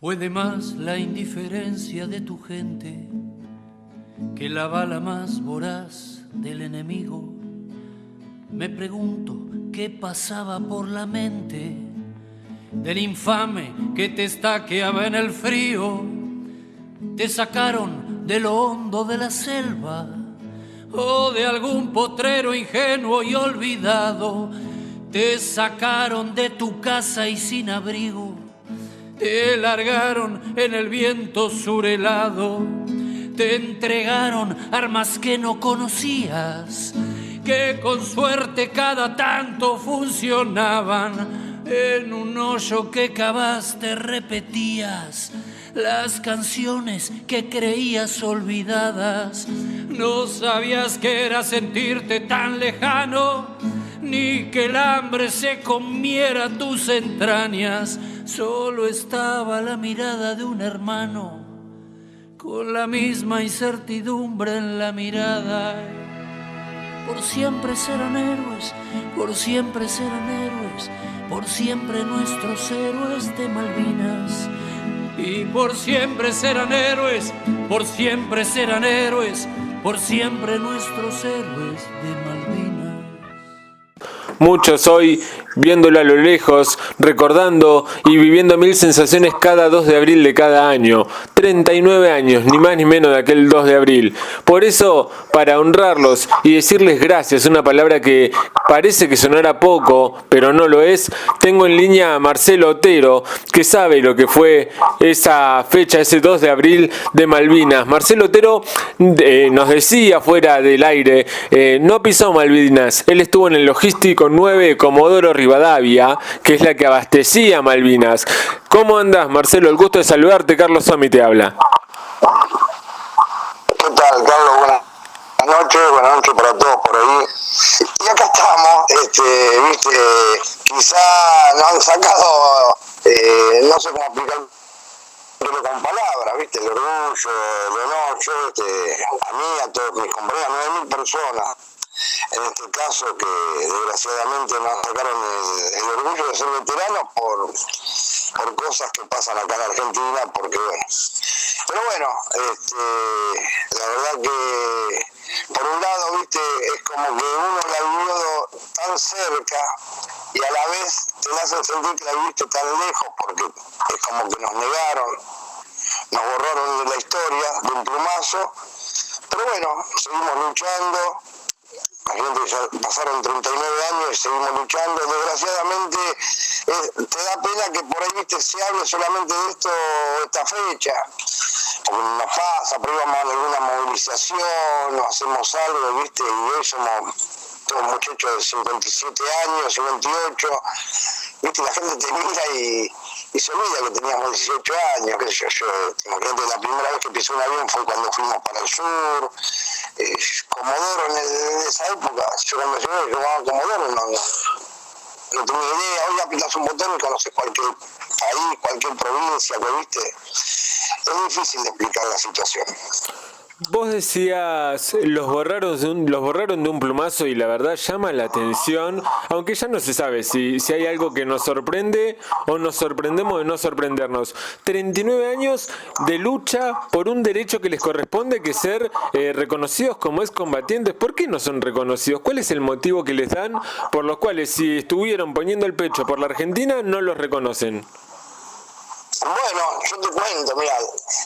Puede más la indiferencia de tu gente que la bala más voraz del enemigo. Me pregunto qué pasaba por la mente del infame que te estaqueaba en el frío. Te sacaron de lo hondo de la selva o de algún potrero ingenuo y olvidado. Te sacaron de tu casa y sin abrigo. Te largaron en el viento surhelado. Te entregaron armas que no conocías, que con suerte cada tanto funcionaban. En un hoyo que cavaste repetías las canciones que creías olvidadas. No sabías que era sentirte tan lejano, ni que el hambre se comiera tus entrañas. Solo estaba la mirada de un hermano, con la misma incertidumbre en la mirada. Por siempre serán héroes, por siempre serán héroes, por siempre nuestros héroes de Malvinas. Y por siempre serán héroes, por siempre serán héroes, por siempre nuestros héroes de Malvinas. Muchos hoy, viéndolo a lo lejos, recordando y viviendo mil sensaciones cada 2 de abril de cada año. 39 años, ni más ni menos de aquel 2 de abril. Por eso, para honrarlos y decirles gracias, una palabra que parece que sonará poco, pero no lo es, tengo en línea a Marcelo Otero, que sabe lo que fue esa fecha, ese 2 de abril de Malvinas. Marcelo Otero nos decía fuera del aire, no pisó Malvinas, él estuvo en el logístico 9 Comodoro Rivadavia, que es la que abastecía Malvinas. ¿Cómo andás, Marcelo? El gusto de saludarte. Carlos Somi te habla. ¿Qué tal, Carlos? Buenas noches para todos por ahí. Y acá estamos, quizá nos han sacado, no sé cómo explicarlo con palabras, ¿viste? El orgullo, el honor, a mí, a todos mis compañeros, 9.000 personas. En este caso que desgraciadamente nos sacaron el orgullo de ser veteranos por cosas que pasan acá en Argentina, porque bueno. Pero bueno, la verdad que por un lado, viste, es como que uno la vivió tan cerca y a la vez te la hacen sentir que la viviste tan lejos, porque es como que nos negaron, nos borraron de la historia de un plumazo. Pero bueno, seguimos luchando. Imagínate, ya pasaron 39 años y seguimos luchando. Desgraciadamente, te da pena que por ahí, viste, se hable solamente de esto, esta fecha. Porque nos pasa, pero íbamos a alguna movilización, nos hacemos algo, viste, y hoy somos todos muchachos de 57 años, 58, viste, la gente te mira y se olvida que teníamos 18 años, qué sé yo. Imagínate, la primera vez que pisé un avión fue cuando fuimos para el sur. Comodoro en esa época, yo cuando llegué jugaba Comodoro, no tenía idea. Hoy apitas un botón y conoces cualquier país, cualquier provincia, ¿viste? Es difícil de explicar la situación. Vos decías, los borraron de un plumazo y la verdad llama la atención, aunque ya no se sabe si hay algo que nos sorprende o nos sorprendemos de no sorprendernos. 39 años de lucha por un derecho que les corresponde, que ser reconocidos como excombatientes. ¿Por qué no son reconocidos? ¿Cuál es el motivo que les dan por los cuales, si estuvieron poniendo el pecho por la Argentina, no los reconocen? Bueno, yo te cuento, mira,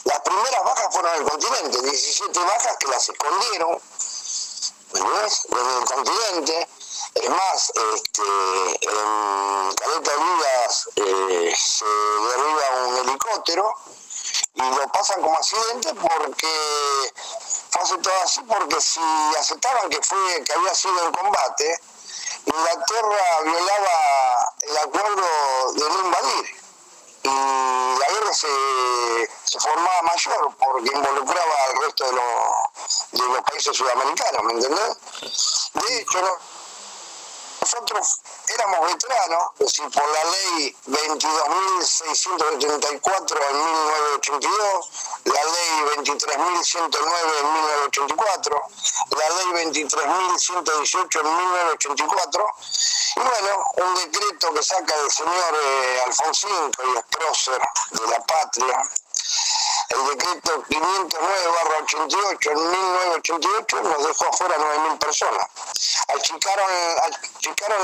las primeras bajas fueron en el continente, 17 bajas que las escondieron, ¿ves? En el continente. Es más, en Caleta Olivas se derriba un helicóptero y lo pasan como accidente porque fue todo así, porque si aceptaban que había sido el combate, Inglaterra violaba el acuerdo de no invadir. Y la guerra se formaba mayor porque involucraba al resto de los países sudamericanos, ¿me entendés? De hecho, nosotros éramos veteranos, es decir, por la ley 22.684 en 1982, la ley 23.109 en 1984, la ley 23.118 en 1984, y bueno, un decreto que saca el señor Alfonsín, que hoy es prócer de la patria, el decreto 509/88 en 1988 nos dejó afuera 9.000 personas. Achicaron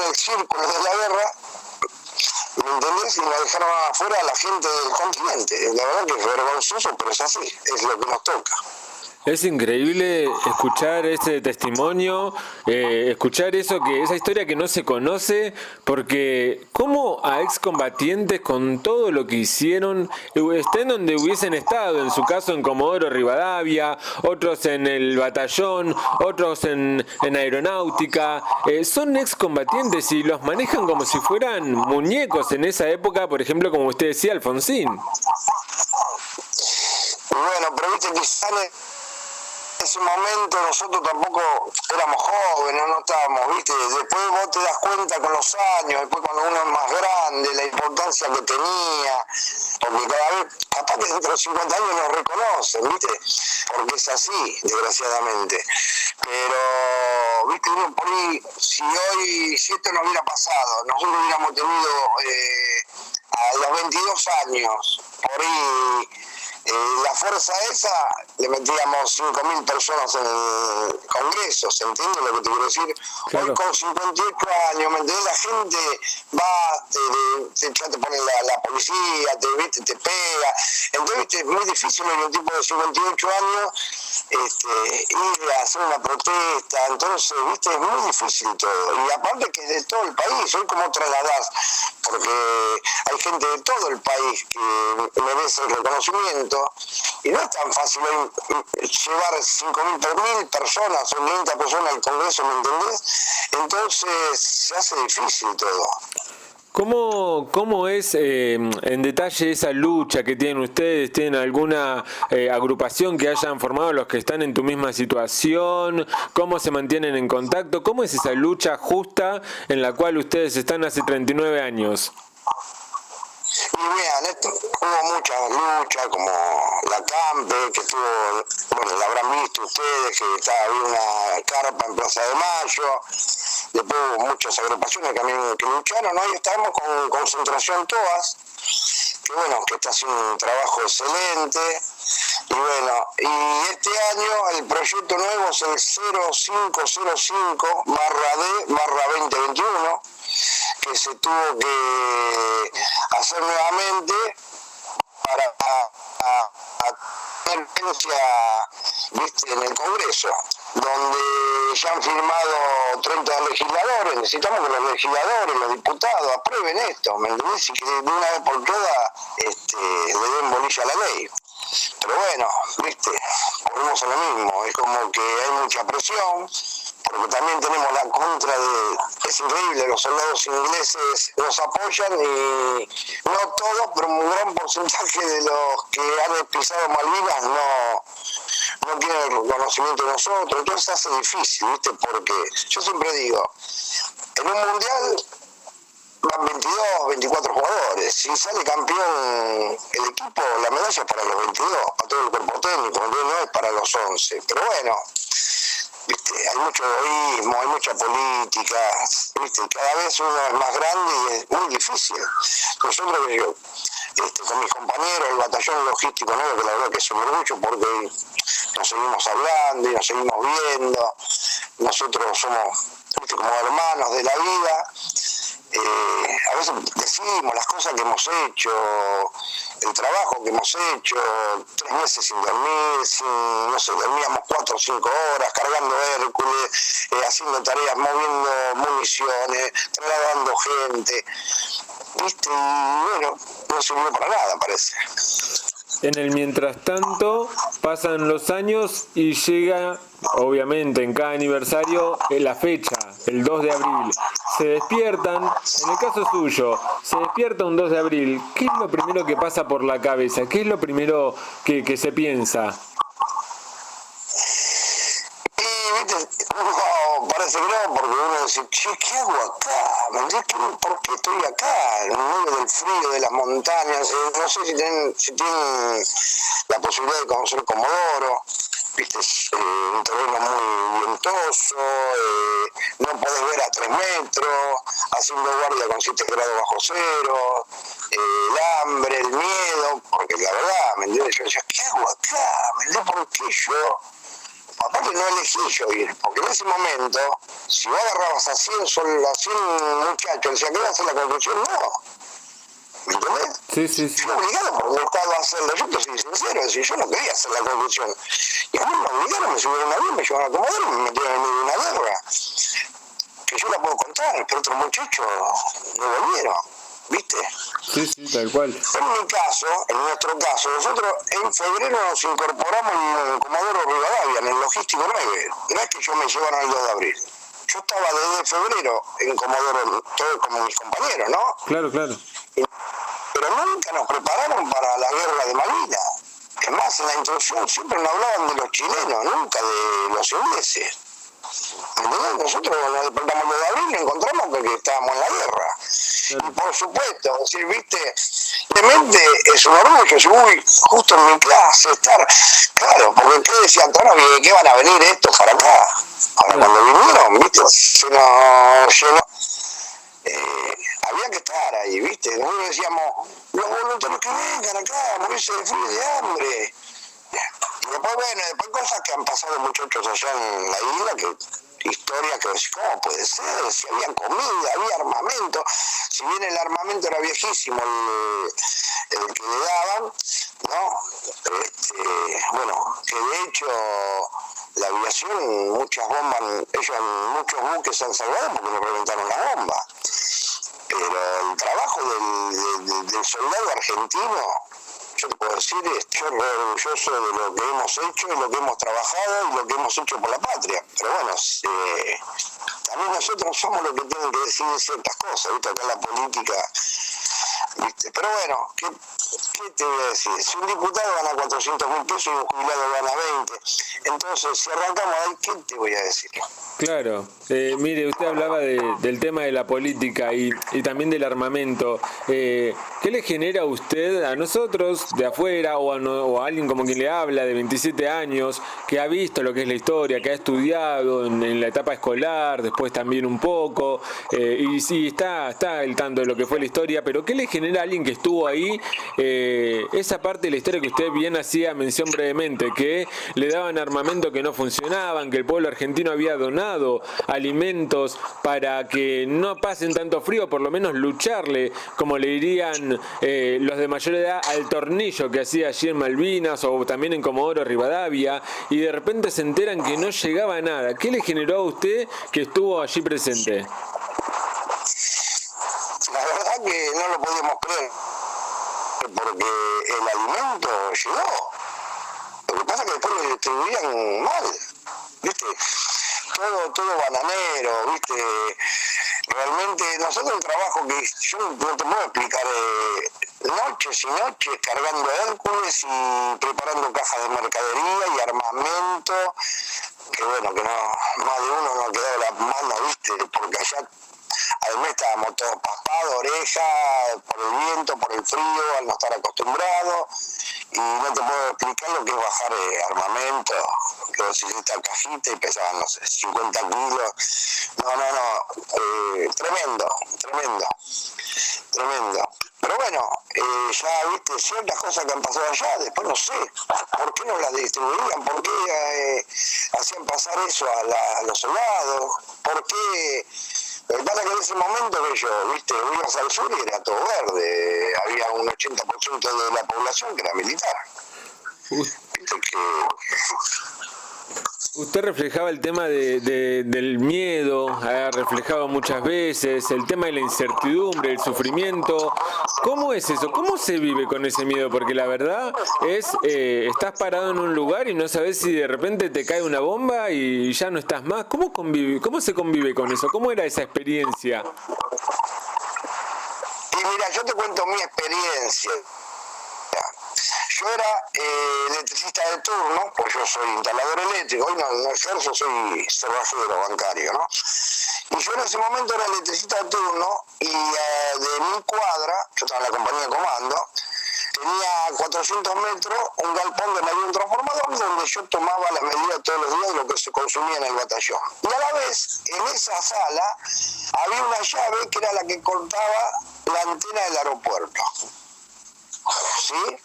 el círculo de la guerra, ¿me entendés? Y nos dejaron afuera a la gente del continente. La verdad que es vergonzoso, pero es así, es lo que nos toca. Es increíble escuchar ese testimonio, escuchar esa historia que no se conoce, porque cómo a excombatientes con todo lo que hicieron, estén donde hubiesen estado, en su caso en Comodoro Rivadavia, otros en el batallón, otros en aeronáutica, son excombatientes y los manejan como si fueran muñecos en esa época, por ejemplo, como usted decía, Alfonsín. Bueno, pero viste que sale... En ese momento nosotros tampoco éramos jóvenes, no estábamos, ¿viste? Después vos te das cuenta con los años, después cuando uno es más grande, la importancia que tenía, porque cada vez, capaz que dentro de 50 años nos reconocen, ¿viste? Porque es así, desgraciadamente. Pero, ¿viste? Uno por ahí, si esto no hubiera pasado, nosotros hubiéramos tenido a los 22 años, por ahí... la fuerza esa, le metíamos 5.000 personas en el Congreso, ¿se entiende lo que te quiero decir? Claro. Hoy con 58 años, ¿me entendés? La gente va, ya te ponen la policía, te pega, entonces ¿viste? Es muy difícil en un tipo de 58 años ir a hacer una protesta, entonces, ¿viste? Es muy difícil todo, y aparte que es de todo el país, hoy como trasladás, porque hay gente de todo el país que merece el reconocimiento, y no es tan fácil llevar 5.000 personas o 90 personas al Congreso, ¿me entendés? Entonces se hace difícil todo. ¿Cómo es en detalle esa lucha que tienen ustedes? ¿Tienen alguna agrupación que hayan formado los que están en tu misma situación? ¿Cómo se mantienen en contacto? ¿Cómo es esa lucha justa en la cual ustedes están hace 39 años? Y vean, hubo muchas luchas, como la CAMPE, que estuvo, bueno, la habrán visto ustedes, que había una carpa en Plaza de Mayo, después hubo muchas agrupaciones que lucharon, ¿no? Y estábamos con Concentración Toas, que bueno, que está haciendo un trabajo excelente, y bueno, y este año el proyecto nuevo es el 0505/D/2021, que se tuvo que hacer nuevamente para tener vigencia, ¿viste? En el Congreso, donde ya han firmado 30 legisladores. Necesitamos que los legisladores, los diputados aprueben esto, ¿me entendés? Y que de una vez por todas le den bolilla a la ley. Pero bueno, ¿viste? Volvemos a lo mismo, es como que hay mucha presión, porque también tenemos la contra de, es increíble, los soldados ingleses nos apoyan y no todos, pero un gran porcentaje de los que han pisado Malvinas no tienen el reconocimiento de nosotros, entonces se hace difícil, ¿viste? Porque yo siempre digo, en un mundial van 22, 24 jugadores, si sale campeón el equipo, la medalla es para los 22, para todo el cuerpo técnico, no es para los 11, pero bueno, ¿viste? Hay mucho egoísmo, hay mucha política, ¿viste? Cada vez uno es más grande y es muy difícil. Nosotros, con mis compañeros, el batallón logístico nuevo, que la verdad que es un orgullo porque nos seguimos hablando y nos seguimos viendo, nosotros somos, ¿viste? Como hermanos de la vida. A veces decimos las cosas que hemos hecho, el trabajo que hemos hecho, 3 meses sin dormir, dormíamos 4 o 5 horas, cargando Hércules, haciendo tareas, moviendo municiones, trasladando gente, ¿viste? Y bueno, no sirvió para nada, parece. En el mientras tanto, pasan los años y llega, obviamente, en cada aniversario, la fecha, el 2 de abril. Se despiertan, en el caso suyo, se despierta un 2 de abril. ¿Qué es lo primero que pasa por la cabeza? ¿Qué es lo primero que se piensa? Y, viste, uno parece se creó porque uno dice, che, ¿qué hago acá? ¿Me entiendes? ¿Por qué estoy acá? En medio del frío, de las montañas. No sé si tienen la posibilidad de conocer Comodoro. Viste, es un terreno muy ventoso, no podés ver a 3 metros, haciendo guardia con 7 grados bajo cero, el hambre, el miedo, porque la verdad, ¿me entiendes? Yo decía, ¿qué hago acá? ¿Me entiendes? ¿Por qué yo? Aparte no elegí yo ir, porque en ese momento, si vos agarrabas a 100 muchachos, decía, ¿qué vas a hacer la conclusión? No. ¿Me entendés? Sí. Yo obligado por el Estado a hacerlo, yo te soy sincero, decir, yo no quería hacer la conclusión. Y a mí me obligaron, me subieron a un avión, me llevaron a Comodoro, me metieron en medio de una guerra. Que yo la puedo contar, pero otros muchachos no volvieron, ¿viste? Sí, tal cual. En mi caso, en nuestro caso, nosotros en febrero nos incorporamos en Comodoro Rivadavia, en el Logístico 9. No es que yo me llevaron el 2 de abril. Yo estaba desde febrero en Comodoro, todo como mis compañeros, ¿no? Claro. Pero nunca nos prepararon para la guerra de Malvinas. Es más, en la introducción siempre nos hablaban de los chilenos, nunca de los ingleses. ¿Entendés? Nosotros nos despertamos el 2 de abril y encontramos que estábamos en la guerra. Claro. Y por supuesto, decir, viste, realmente es un orgullo, uy, justo en mi clase estar, claro, porque ¿qué decían? ¿Qué van a venir estos para acá? Ahora claro. Cuando vinieron, viste, se nos llenó. Había que estar ahí, ¿viste? Nosotros decíamos, los voluntarios que vengan acá, morirse de frío y de hambre. Y después, bueno, después cosas que han pasado muchachos allá en la isla, historias que decís, ¿cómo puede ser? Si había comida, había armamento. Si bien el armamento era viejísimo, el que le daban, ¿no? Bueno, que de hecho la aviación, muchos buques se han salvado porque no reventaron la bomba. Pero el trabajo del soldado argentino, yo te puedo decir, estoy orgulloso de lo que hemos hecho y lo que hemos trabajado y lo que hemos hecho por la patria. Pero bueno, también nosotros somos los que tienen que decidir ciertas cosas, ¿viste? Acá la política, ¿viste? Pero bueno, ¿qué te voy a decir? Si un diputado gana 400.000 pesos y un jubilado gana 20, entonces si arrancamos ahí, ¿qué te voy a decir? Claro, mire, usted hablaba del tema de la política y también del armamento. ¿Qué le genera a usted, a nosotros de afuera o a alguien como quien le habla de 27 años, que ha visto lo que es la historia, que ha estudiado en la etapa escolar, después también un poco, y sí, está al tanto de lo que fue la historia, pero qué le genera a alguien que estuvo ahí esa parte de la historia que usted bien hacía mención brevemente, que le daban armamento que no funcionaban, que el pueblo argentino había donado alimentos para que no pasen tanto frío, por lo menos lucharle, como le dirían los de mayor edad, al tornillo que hacía allí en Malvinas o también en Comodoro Rivadavia, y de repente se enteran que no llegaba nada? ¿Qué le generó a usted que estuvo allí presente? La verdad que no lo podíamos creer, porque el alimento llegó. Lo que pasa es que después lo distribuían mal, ¿viste? Todo bananero, ¿viste? Realmente nosotros el trabajo que yo no te puedo explicar, noches y noches cargando Hércules y preparando cajas de mercadería y armamento, que bueno, que no, más de uno no ha quedado la mano, ¿viste? Porque allá además estábamos todos paspados, orejas, por el viento, por el frío, al no estar acostumbrados, y no te puedo explicar lo que es bajar armamento, que vos hiciste esta cajita y pesaban, no sé, 50 kilos, tremendo. Pero bueno, ya viste ciertas cosas que han pasado allá, después no sé, ¿por qué no las distribuían? ¿Por qué hacían pasar eso a los soldados? ¿Por qué? Lo que pasa es que en ese momento que yo, viste, ibas al sur y era todo verde, había un 80% de la población que era militar. Viste que... Usted reflejaba el tema del miedo, ha reflejado muchas veces, el tema de la incertidumbre, el sufrimiento. ¿Cómo es eso? ¿Cómo se vive con ese miedo? Porque la verdad es, estás parado en un lugar y no sabes si de repente te cae una bomba y ya no estás más. ¿Cómo se convive con eso? ¿Cómo era esa experiencia? Y mira, yo te cuento mi experiencia. Yo era electricista de turno, pues yo soy instalador eléctrico, hoy no ejerzo, soy cerrajero bancario, ¿no? Y yo en ese momento era electricista de turno y de mi cuadra, yo estaba en la compañía de comando, tenía 400 metros un galpón donde había un transformador donde yo tomaba las medidas todos los días de lo que se consumía en el batallón. Y a la vez, en esa sala, había una llave que era la que cortaba la antena del aeropuerto. ¿Sí?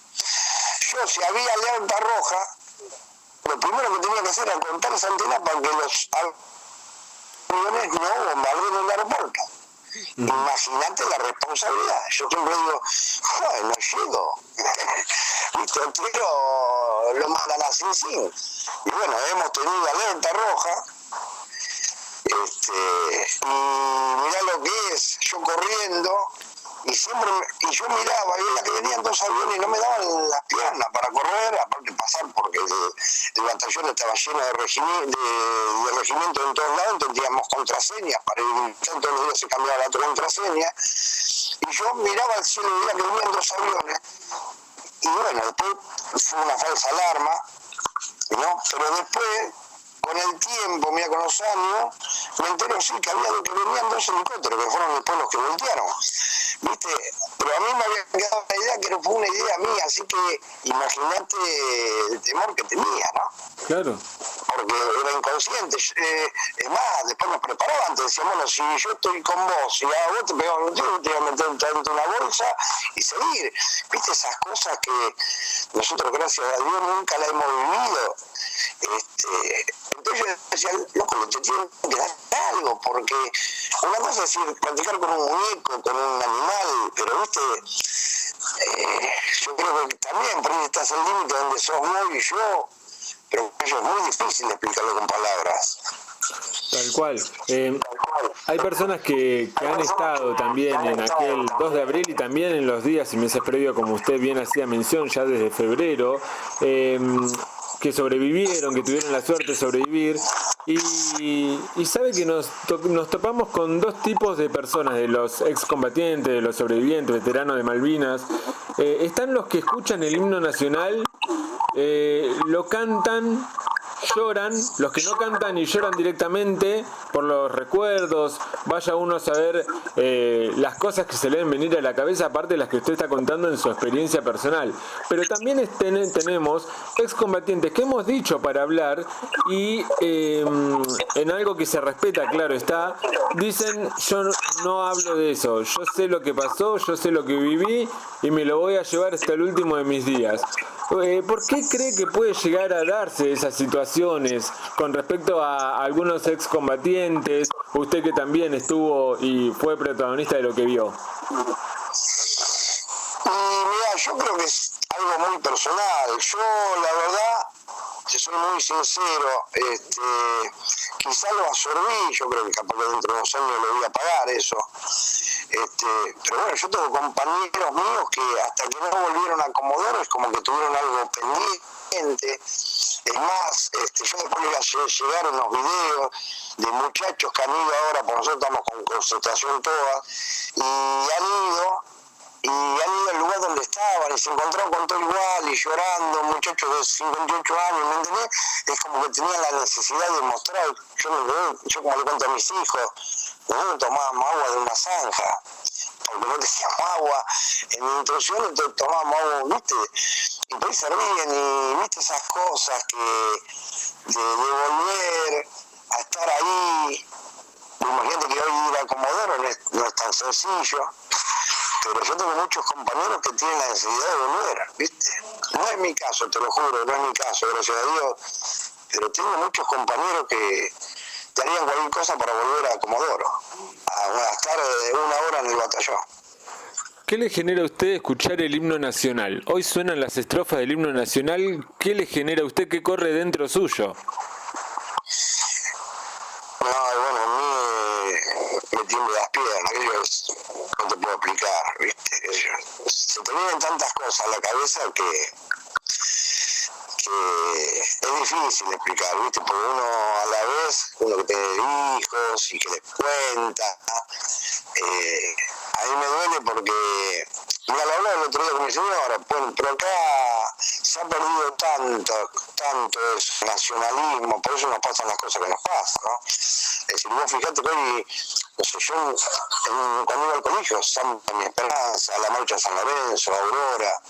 Yo, si había alerta roja, lo primero que tenía que hacer era cortar esa antena para que los aviones no bombardeen el aeropuerto. Imagínate la responsabilidad. Yo siempre digo, no llego. ¿Viste? El tiro lo mandan así sin. Y bueno, hemos tenido alerta roja. Y mirá lo que es, yo corriendo, y yo miraba, y veía que venían 2 aviones y no me daban las piernas para correr, aparte de pasar porque el batallón estaba lleno de regimientos en todos lados, entonces teníamos contraseñas para ir, todos los días se cambiaba la contraseña, y yo miraba al cielo y veía que venían 2 aviones, y bueno, después fue una falsa alarma, ¿no? Pero después, con el tiempo, mira, con los años, me entero sí que venían 2 helicópteros que fueron después los que voltearon, ¿viste? Pero a mí me había quedado la idea que no fue una idea mía, así que imagínate el temor que tenía, ¿no? Claro. Porque era inconsciente. Es más, después nos preparaban, te decían, bueno, si yo estoy con vos, y a vos te pegaba un tiro, te iba a meter dentro de una bolsa y seguir. ¿Viste esas cosas que nosotros, gracias a Dios, nunca la hemos vivido? Entonces yo decía, loco, te tienen que dar algo, porque una cosa es ir platicar con un muñeco, con un animal, pero viste, yo creo que también por ahí estás al límite donde sos vos y yo, pero eso es muy difícil explicarlo con palabras. Tal cual. Hay personas que han estado también en aquel 2 de abril y también en los días y meses previos, como usted bien hacía mención, ya desde febrero, que sobrevivieron, que tuvieron la suerte de sobrevivir, y sabe que nos topamos con 2 tipos de personas, de los excombatientes, de los sobrevivientes, veteranos de Malvinas. Están los que escuchan el himno nacional, lo cantan, lloran, los que no cantan y lloran directamente por los recuerdos, vaya uno a saber las cosas que se le deben venir a la cabeza, aparte de las que usted está contando en su experiencia personal. Pero también tenemos excombatientes que hemos dicho para hablar y en algo que se respeta, claro está, dicen, yo no hablo de eso, yo sé lo que pasó, yo sé lo que viví y me lo voy a llevar hasta el último de mis días. ¿Por qué cree que puede llegar a darse esas situaciones con respecto a algunos excombatientes? Usted que también estuvo y fue protagonista de lo que vio. Mira, yo creo que es algo muy personal. Yo, la verdad, te soy muy sincero, quizá lo absorbí, yo creo que capaz que dentro de 2 años lo voy a pagar eso. Pero bueno, yo tengo compañeros míos que hasta que no volvieron a Comodoro es como que tuvieron algo pendiente. Es más, yo después llegaron unos videos de muchachos que han ido ahora, por nosotros estamos con concentración todas, y han ido al lugar donde estaban y se encontraron con todo igual y llorando, muchachos de 58 años, ¿me entendés? Es como que tenían la necesidad de mostrar, yo como le cuento a mis hijos, nosotros tomábamos agua de una zanja, porque no teníamos agua en mi intrusión, entonces tomábamos agua, ¿viste? Y por ahí se ríen y viste esas cosas que de volver a estar ahí. Imagínate que hoy ir a Comodoro no es tan sencillo, pero yo tengo muchos compañeros que tienen la necesidad de volver, ¿viste? No es mi caso, te lo juro, no es mi caso, gracias a Dios, pero tengo muchos compañeros que darían cualquier cosa para volver a Comodoro, a estar 1 hora en el batallón. ¿Qué le genera a usted escuchar el himno nacional? Hoy suenan las estrofas del himno nacional. ¿Qué le genera a usted? ¿Qué corre dentro suyo? No, bueno, a mí me tiemblan las piernas, aquello no te puedo explicar, ¿viste? Se te vienen tantas cosas a la cabeza que es difícil explicar, ¿viste? Porque uno a la vez, uno que tiene hijos y que les cuenta, a mí me duele porque, mira, lo hablaba el otro día con mi señora, bueno, pero acá se ha perdido tanto eso, nacionalismo, por eso nos pasan las cosas que nos pasan, ¿no? Es decir, vos fijate que hoy, no sé, yo cuando iba al colegio, Santa Mi Esperanza, la marcha de San Lorenzo, Aurora,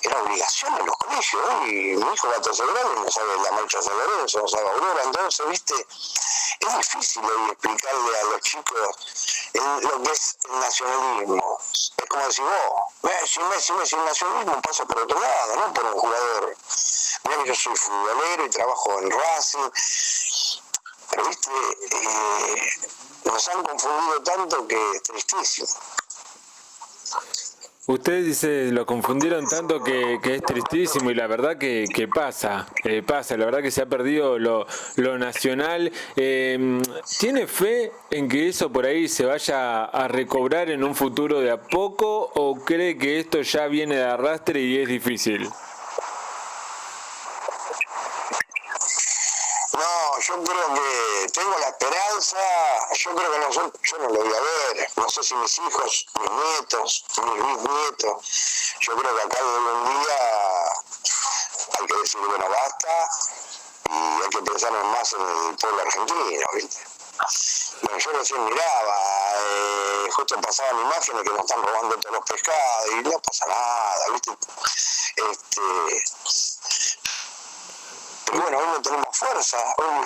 era obligación en los colegios. Hoy mi hijo va a tercer grado y no sabe la marcha de San Lorenzo, no sabe Aurora, entonces, viste, es difícil hoy explicarle a los chicos lo que es el nacionalismo. Es como decir vos, si Messi, el nacionalismo pasa por otro lado, no por un jugador. Mirá que yo soy futbolero y trabajo en Racing, pero viste, nos han confundido tanto que es tristísimo. Usted dice, lo confundieron tanto que es tristísimo, y la verdad que pasa, la verdad que se ha perdido lo nacional. ¿Tiene fe en que eso por ahí se vaya a recobrar en un futuro de a poco, o cree que esto ya viene de arrastre y es difícil? No, yo creo que tengo la esperanza, yo creo que yo no lo voy a ver, no sé si mis hijos, mis nietos, mis bisnietos, yo creo que acá de un día hay que decir, bueno, basta, y hay que pensar más en el pueblo argentino, ¿viste? Bueno, yo recién miraba, justo pasaban imágenes que nos están robando todos los pescados, y no pasa nada, ¿viste? Pero bueno, hoy no tenemos fuerza, hoy no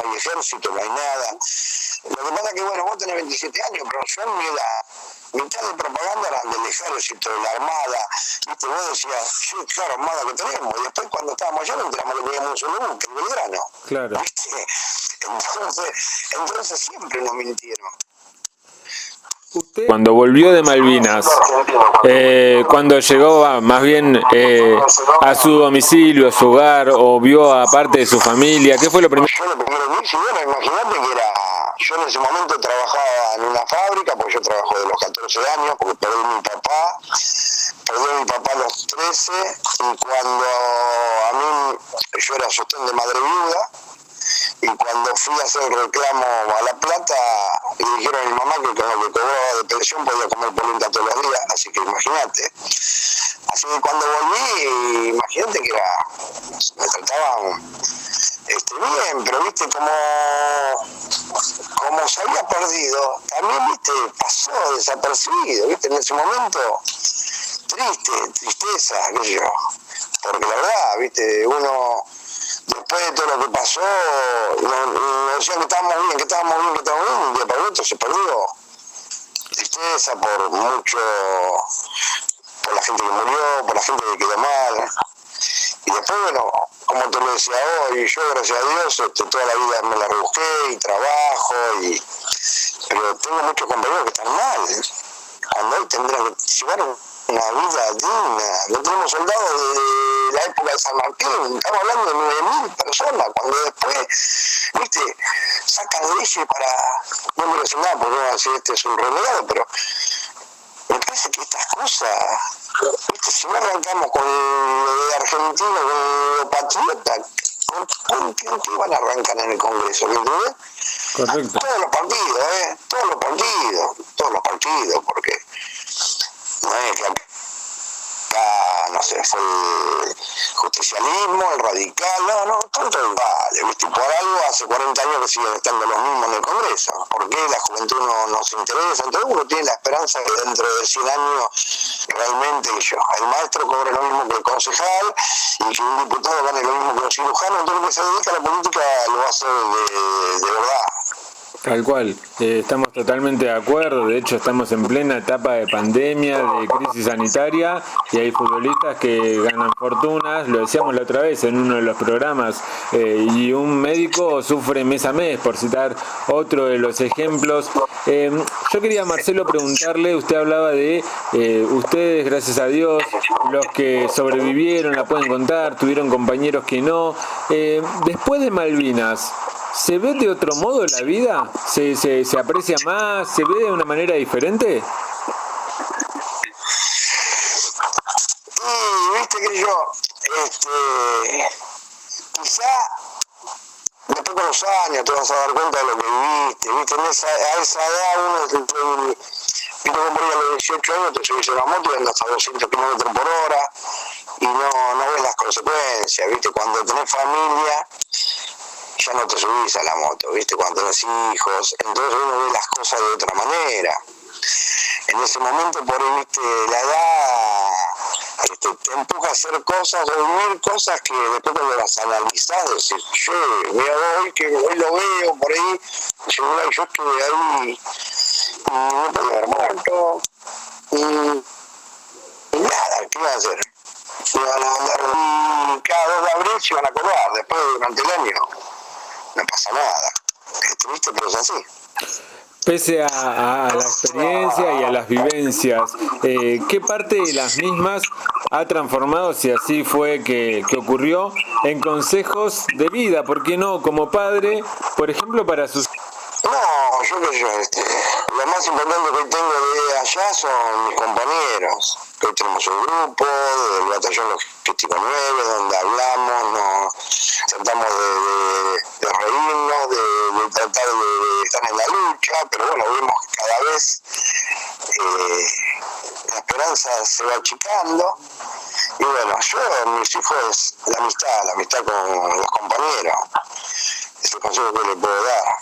hay ejército, no hay nada. Lo que pasa es que, bueno, vos tenés 27 años, pero yo en mi edad, mitad de propaganda eran del ejército, de la armada, viste, vos decías, sí, claro, armada que tenemos, y después cuando estábamos allá no enteramos que teníamos un solo buque, el Belgrano. Claro. ¿Viste? Entonces siempre nos mintieron. Cuando volvió de Malvinas, cuando llegó más bien a su domicilio, a su hogar, o vio a parte de su familia, ¿qué fue lo primero? Yo lo primero que hice, bueno, imagínate que yo en ese momento trabajaba en una fábrica, porque yo trabajo de los 14 años, porque perdí a mi papá a los 13, y cuando a mí, yo era sostén de madre viuda, y cuando fui a hacer el reclamo a La Plata, le dijeron a mi mamá que con lo que cobraba de pensión podía comer polenta todos los días, así que imagínate. Así que cuando volví, imagínate que me trataban bien, pero viste, como se había perdido, también, viste, pasó desapercibido, viste, en ese momento, tristeza, qué sé yo, porque la verdad, viste, uno, después de todo lo que pasó, nos decían que estábamos bien, y un día para el otro se perdió. Tristeza por la gente que murió, por la gente que quedó mal. Y después, bueno, como te lo decía hoy, yo gracias a Dios toda la vida me la rebusqué y trabajo, pero tengo muchos compañeros que están mal. Cuando hoy tendrán que llevar una vida digna. No tenemos soldados de la época de San Martín, estamos hablando de 9.000 personas, cuando después, viste, sacan leyes para, no me lo sé nada, porque no voy a decir este es un renegado, pero me parece que estas cosas, viste, si no arrancamos con lo de Argentina, con lo patriota, ¿con qué van a arrancar en el Congreso? ¿Entendés? Correcto. Todos los partidos, porque no es que acá, no sé, fue el justicialismo, el radical, no, todo vale, ¿viste? Por algo hace 40 años que siguen estando los mismos en el Congreso. ¿Por qué la juventud no se interesa? Entonces uno tiene la esperanza que dentro de 100 años realmente el maestro cobre lo mismo que el concejal, y que un diputado gane lo mismo que un cirujano. Entonces el que se dedica a la política lo va a hacer de verdad. Tal cual, estamos totalmente de acuerdo. De hecho, estamos en plena etapa de pandemia, de crisis sanitaria, y hay futbolistas que ganan fortunas, lo decíamos la otra vez en uno de los programas, y un médico sufre mes a mes, por citar otro de los ejemplos. Yo quería, Marcelo, preguntarle, usted hablaba de ustedes, gracias a Dios, los que sobrevivieron, la pueden contar, tuvieron compañeros que no. Después de Malvinas, ¿se ve de otro modo la vida? ¿Se aprecia más? ¿Se ve de una manera diferente? Y viste que quizá después con los años te vas a dar cuenta de lo que viviste, a esa edad uno vino con por ahí a los 18 años, te subís en la moto y andas a 200 km por hora, y no ves las consecuencias, ¿viste? Cuando tenés familia, ya no te subís a la moto, ¿viste? Cuando tenés hijos, entonces uno ve las cosas de otra manera. En ese momento, por ahí, ¿viste? La edad te empuja a hacer cosas o vivir cosas que después cuando las analizás decís, mira hoy lo veo por ahí, yo estuve ahí y no podía haber muerto y nada, ¿qué iba a hacer? Se iban a mandar cada 2 de abril, se iban a acordar, después durante el año no pasa nada, es triste pero es así. Pese a la experiencia y a las vivencias, ¿qué parte de las mismas ha transformado, si así fue que ocurrió, en consejos de vida? ¿Por qué no? Como padre, por ejemplo, para sus... No, yo lo más importante que tengo de allá son mis compañeros. Hoy tenemos un grupo del batallón logístico 9 donde hablamos, tratamos de reírnos, de tratar de estar en la lucha, pero bueno, vemos que cada vez la esperanza se va achicando. Y bueno, mis hijos, la amistad con los compañeros, es el consejo que les puedo dar.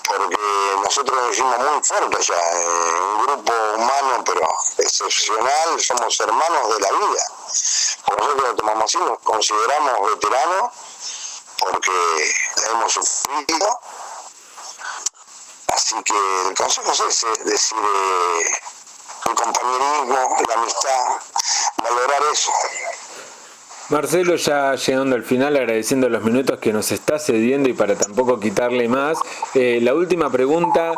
Porque nosotros nos hicimos muy fuertes ya, un grupo humano pero excepcional, somos hermanos de la vida. Por nosotros lo tomamos así, nos consideramos veteranos porque la hemos sufrido. Así que el consejo es ese, es decir, el compañerismo, la amistad, valorar eso. Marcelo, ya llegando al final, agradeciendo los minutos que nos está cediendo y para tampoco quitarle más, la última pregunta,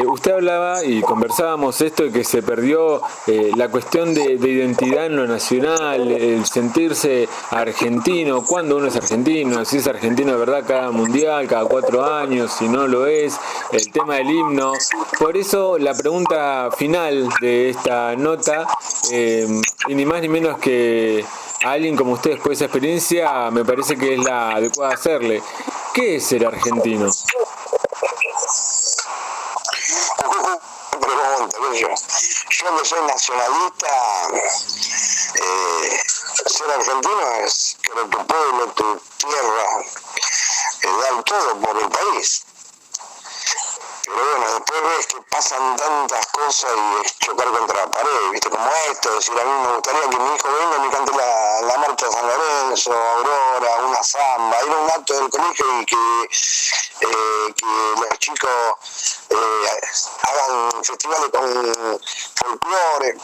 usted hablaba y conversábamos esto de que se perdió la cuestión de identidad en lo nacional, el sentirse argentino, cuando uno es argentino, si es argentino de verdad cada mundial, cada 4 años, si no lo es, el tema del himno. Por eso la pregunta final de esta nota, y ni más ni menos que a alguien como usted después de esa experiencia, me parece que es la adecuada hacerle. ¿Qué es ser argentino? Pregunta, yo que soy nacionalista, ser argentino es que tu pueblo, tu tierra, dar todo por el país. Pero bueno, después ves que pasan tantas cosas y es chocar contra la pared, ¿viste? Como esto, decir, a mí me gustaría que mi hijo venga y me cante la marcha de San Lorenzo, Aurora, una samba, ir a un acto del colegio y que los chicos hagan festivales con folclore,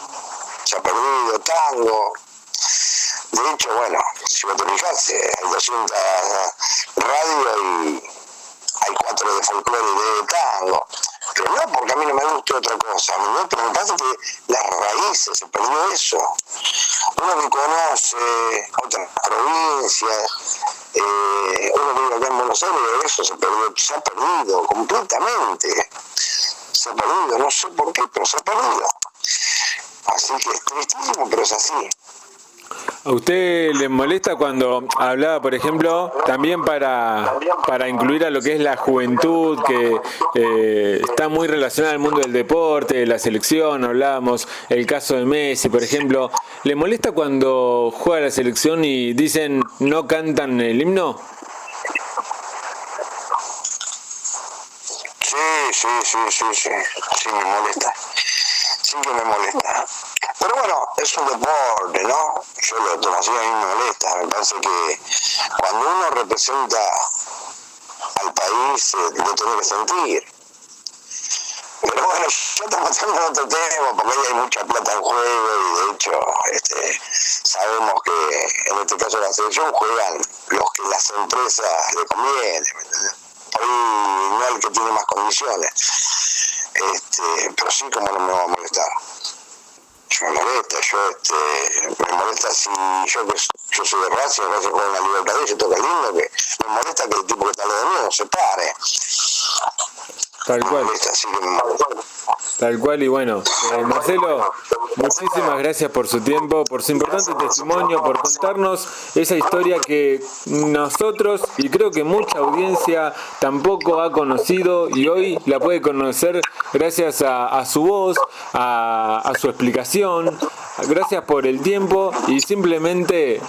se ha perdido, tango. De hecho, bueno, si vos te fijas, hay 200 radios y hay 4 de folclore y de tango, pero no porque a mí no me gusta otra cosa, ¿no? Pero me pasa que las raíces, se perdió eso. Uno que conoce otras provincias, uno que vive acá en Buenos Aires, eso se ha perdido completamente, se ha perdido, no sé por qué, pero se ha perdido. Así que es tristísimo, pero es así. ¿A usted le molesta cuando hablaba, por ejemplo, también para incluir a lo que es la juventud, que está muy relacionada al mundo del deporte, de la selección, hablábamos, el caso de Messi, por ejemplo, ¿le molesta cuando juega la selección y dicen no cantan el himno? Sí, me molesta. Sí que me molesta. Pero bueno, es un deporte, ¿no? Yo lo tomo así, a mí me molesta. Me parece que cuando uno representa al país, lo tiene que sentir. Pero bueno, yo estamos tratando otro tema, porque ahí hay mucha plata en juego y de hecho sabemos que en este caso de la selección juegan los que las empresas le convienen, ¿me entendés? Por ahí no el que tiene más condiciones. Pero sí, como no me va a molestar. Me molesta si yo soy de Racing juega en la Libertadores y toca el himno, que me molesta que el tipo que está al lado mío se pare. Tal cual. Tal cual, y bueno, Marcelo, muchísimas gracias por su tiempo, por su importante testimonio, por contarnos esa historia que nosotros, y creo que mucha audiencia, tampoco ha conocido y hoy la puede conocer gracias a su voz, a su explicación, gracias por el tiempo y simplemente,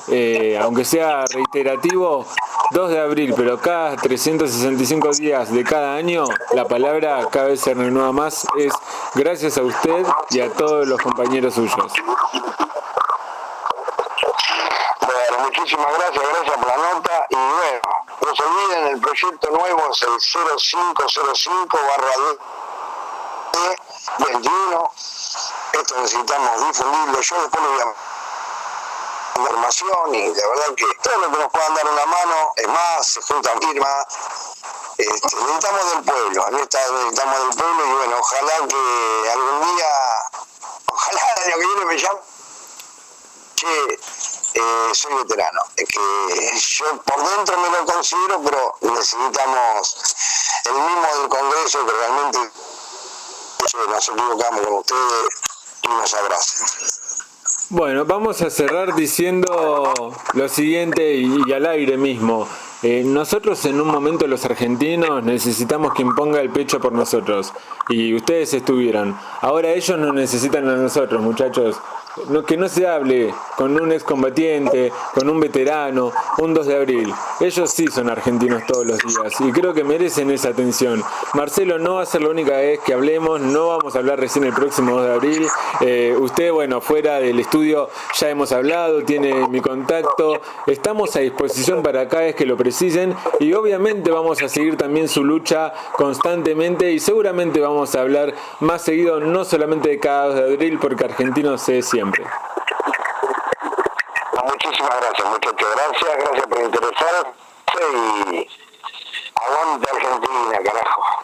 aunque sea reiterativo, 2 de abril, pero cada 365 días de cada año, la palabra cada vez se renueva más, es gracias a usted y a todos los compañeros suyos. Bueno, muchísimas gracias por la nota y bueno, no se olviden, el proyecto nuevo es el 0505/21. Esto necesitamos difundirlo, yo después lo voy a información y la verdad que todo lo que nos puedan dar una mano, es más, se juntan firmas, necesitamos del pueblo, necesitamos del pueblo y bueno, ojalá que algún día, ojalá el año que viene me llame, soy veterano, es que yo por dentro me lo considero, pero necesitamos el mismo del Congreso que realmente nos equivocamos con ustedes y nos abracen. Bueno, vamos a cerrar diciendo lo siguiente y al aire mismo. Nosotros en un momento los argentinos necesitamos quien ponga el pecho por nosotros y ustedes estuvieron. Ahora ellos nos necesitan a nosotros, muchachos. Que no se hable con un excombatiente, con un veterano, un 2 de abril. Ellos sí son argentinos todos los días y creo que merecen esa atención. Marcelo, no va a ser la única vez que hablemos, no vamos a hablar recién el próximo 2 de abril. Usted, bueno, fuera del estudio ya hemos hablado, tiene mi contacto. Estamos a disposición para cada vez que lo precisen y obviamente vamos a seguir también su lucha constantemente y seguramente vamos a hablar más seguido, no solamente de cada 2 de abril, porque argentinos es siempre. Muchísimas gracias, muchachos. Gracias por interesarse y aguante Argentina, carajo.